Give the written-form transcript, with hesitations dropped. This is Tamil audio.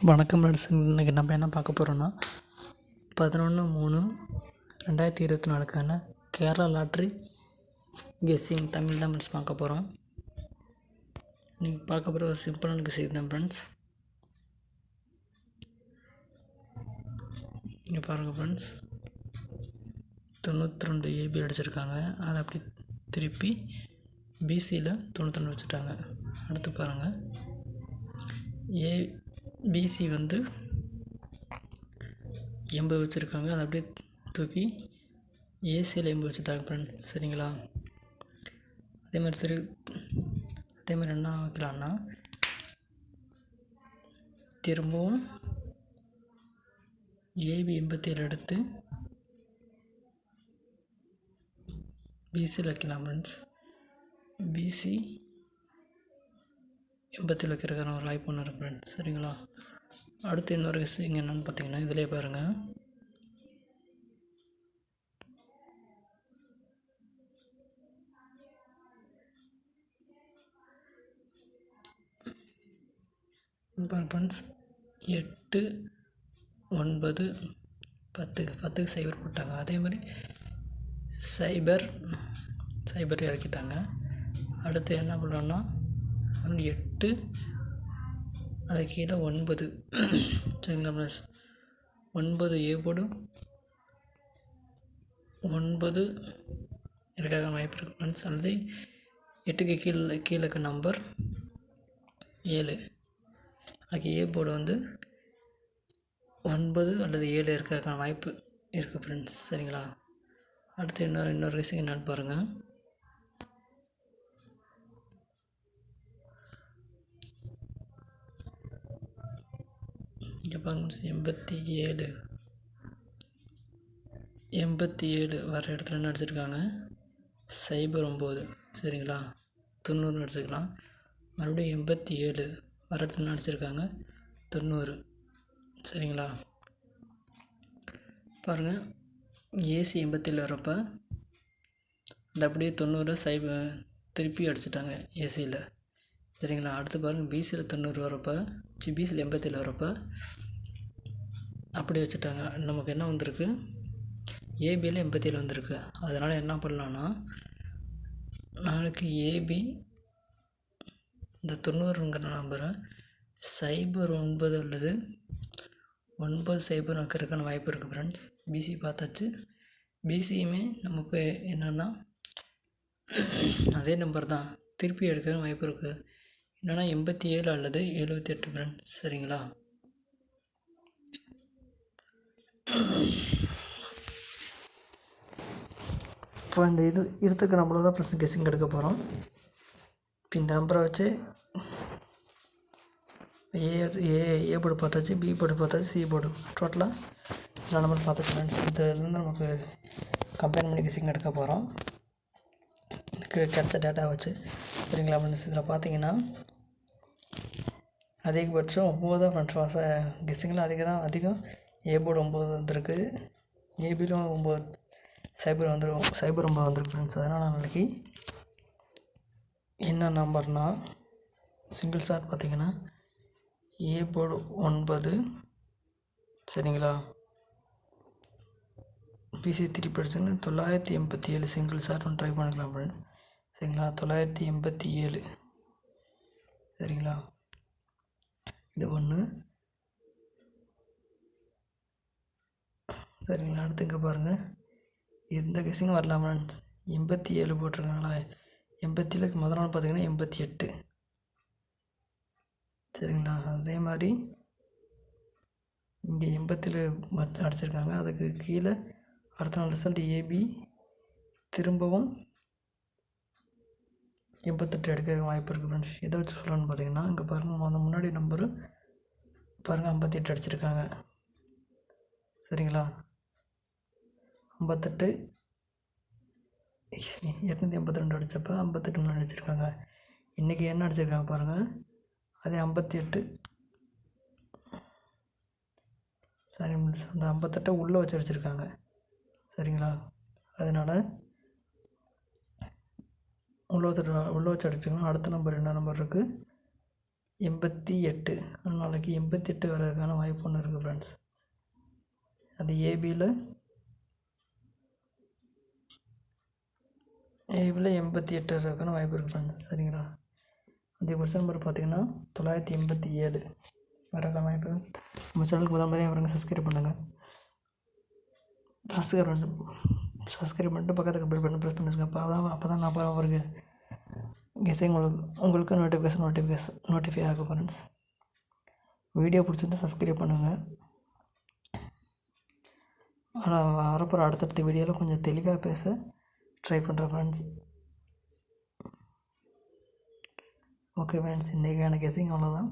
வணக்கம் ஃப்ரெண்ட்ஸ். இன்றைக்கி நம்ம என்ன பார்க்க போகிறோன்னா 11/3/2024க்கான கேரளா லாட்ரி கெஸ்ஸிங் தமிழ் தான் ஃப்ரெண்ட்ஸ் பார்க்க போகிறோம். இன்றைக்கி பார்க்க போகிற ஒரு சிம்பிளான கெஸ்ஸிங் தான் ஃப்ரெண்ட்ஸ். இங்கே பாருங்கள் ஃப்ரெண்ட்ஸ், 92 ஏபி அடிச்சிருக்காங்க. அதை அப்படி திருப்பி பிசியில் 92 வச்சுட்டாங்க. அடுத்து பாருங்கள், பிசி வந்து 80 வச்சுருக்காங்க. அதை அப்படியே தூக்கி ஏசியில் 80 வச்சுட்டாங்க ஃப்ரெண்ட்ஸ். சரிங்களா? அதே மாதிரி என்ன வைக்கலான்னா, திரும்பவும் ஏபி 87 எடுத்து பிசியில் வைக்கலாம் ஃப்ரெண்ட்ஸ். பிசி 87 வைக்கிறதுக்கான ஒரு வாய்ப்பு ஒன்று இருக்குது ஃப்ரெண்ட்ஸ். சரிங்களா? அடுத்து இன்னொரு விஷயம் என்னென்னு பார்த்தீங்கன்னா, இதிலே பாருங்கள், ஃப்ரெண்ட்ஸ் 8 9 10க்கு சைபர் போட்டாங்க. அதே மாதிரி சைபர் இறக்கிட்டாங்க. அடுத்து என்ன பண்ணுறோன்னா, 8 அது கீழே 9 சரிங்களா ப்ளஸ் 9 ஏ போர்டு 9 இருக்காக வாய்ப்பு இருக்குது ஃப்ரெண்ட்ஸ். அல்லது 8க்கு கீழே இருக்க நம்பர் 7, அதுக்கு ஏ போர்டு வந்து 9 அல்லது 7 இருக்கிறதுக்கான வாய்ப்பு இருக்குது ஃப்ரெண்ட்ஸ். சரிங்களா? அடுத்து இன்னொரு விஷயம் என்னென்னு பாருங்கள். இங்கே பாருங்க, 87 வர இடத்துல என்ன அடிச்சிருக்காங்க, 09. சரிங்களா? 90 அடிச்சுக்கலாம். மறுபடியும் 87 வர இடத்துல என்ன அடிச்சிருக்காங்க, 90. சரிங்களா? பாருங்கள், ஏசி 87 வரப்போ அந்த அப்படியே 90 திருப்பி அடிச்சிட்டாங்க ஏசியில். சரிங்களா? அடுத்து பாருங்கள், பிசியில் 90 வரப்போ பிசியில் 87 வரப்போ அப்படியே வச்சுட்டாங்க. நமக்கு என்ன வந்திருக்கு, ஏபியில் 87 வந்திருக்கு. அதனால் என்ன பண்ணலான்னா, நாளைக்கு ஏபி இந்த 90ங்கிற நம்பரை 09 அல்லது 90 வைக்கிறதுக்கான வாய்ப்பு இருக்குது ஃப்ரெண்ட்ஸ். பிசி பார்த்தாச்சு. பிசியுமே நமக்கு என்னென்னா அதே நம்பர் தான், திருப்பி எடுக்கிற வாய்ப்பு இருக்குது. என்னென்னா 87 அல்லது 78 ஃப்ரெண்ட்ஸ். சரிங்களா? இப்போ இந்த இருக்க நம்பரை தான் ஃப்ரெண்ட்ஸ் கெஸ்ஸிங் எடுக்க போகிறோம். இப்போ இந்த நம்பரை வச்சு ஏ போர்டு பார்த்தாச்சு, பி போர்டு பார்த்தாச்சு, சி போர்டு டோட்டலாக எல்லா நம்பர் பார்த்தாச்சு ஃப்ரெண்ட்ஸ். இதுலேருந்து நமக்கு கம்பைன் பண்ணி கெஸ்ஸிங் எடுக்க போகிறோம், இதுக்கு கிடச்ச டேட்டா வச்சு. சரிங்களா ஃப்ரெண்ட்ஸ்? இதில் பார்த்தீங்கன்னா அதிகபட்சம் 9 தான் ஃப்ரெண்ட்ஸ். கெஸ்ஸிங்கில் அதிகம் ஏ போர்டு 9 வந்திருக்கு. ஏபிலும் 9 சைபர் 9 வந்திருக்கு ஃப்ரெண்ட்ஸ். அதனால் நாளைக்கு என்ன நம்பர்னால், சிங்கிள் ஷாட் பார்த்தீங்கன்னா ஏ போர்டு 9. சரிங்களா? பிசி 3% 987 சிங்கிள் ஷாட் ஒன்று ட்ரை பண்ணிக்கலாம் ஃப்ரெண்ட்ஸ். சரிங்களா? 987. சரிங்களா? இது ஒன்று. சரிங்களா? அடுத்து இங்கே பாருங்கள், எந்த கெஸ்ஸிங்கும் வரலாம் ஃப்ரெண்ட்ஸ். 87 போட்டிருக்காங்களா, 87க்கு முதல் நாள் பார்த்தீங்கன்னா 88. சரிங்களா? அதே மாதிரி இங்கே 87 அடிச்சிருக்காங்க. அதுக்கு கீழே அடுத்த நாள் ரிசல்ட் ஏபி திரும்பவும் 88 எடுக்க வாய்ப்பு இருக்குது ஃப்ரெண்ட்ஸ். எதை வச்சு சொல்லணும்னு பார்த்தீங்கன்னா, இங்கே பாருங்கள், அந்த முன்னாடி நம்பரு பாருங்கள் 58 அடிச்சிருக்காங்க. சரிங்களா? 58 882 அடித்தப்போ 58 முன்னாடி அடிச்சிருக்காங்க. இன்றைக்கி என்ன அடிச்சிருக்காங்க பாருங்கள், அதே 58. சரி, அந்த 58 உள்ளே வச்சு அடிச்சிருக்காங்க. சரிங்களா? அதனால் உள்ள வச்சு அடிச்சுக்கணும். அடுத்த நம்பர் என்ன நம்பர் இருக்குது, 88. நாளைக்கு 88 வர்றதுக்கான வாய்ப்பு ஒன்று இருக்குது ஃப்ரெண்ட்ஸ். அது ஏபியில் 88 வர்றதுக்கான வாய்ப்பு இருக்குது ஃப்ரெண்ட்ஸ். சரிங்களா? அதே கொஸ்டின் நம்பர் பார்த்திங்கன்னா 987 வர்றதுக்கான வாய்ப்பு. நம்ம சேனலுக்கு முதல் முறையாக வரவங்க சப்ஸ்கிரைப் பண்ணுங்கள். சப்ஸ்கிரைப் பண்ணிட்டு பக்கத்துக்கு பெல் பட்டன் ப்ரெஸ் பண்ணிடுங்க. அப்போ தான் நான் அவருக்கு கெஸிங் உங்களுக்கு நோட்டிஃபை ஆகும் ஃப்ரெண்ட்ஸ். வீடியோ பிடிச்சிருந்தா சப்ஸ்கிரைப் பண்ணுங்கள். ஆனால் வரப்போகிற அடுத்தடுத்த வீடியோவில் கொஞ்சம் தெளிவாக பேச ட்ரை பண்ணுறேன் ஃப்ரெண்ட்ஸ். ஓகே ஃப்ரெண்ட்ஸ், இன்றைக்கான கெஸிங் அவ்வளோதான்.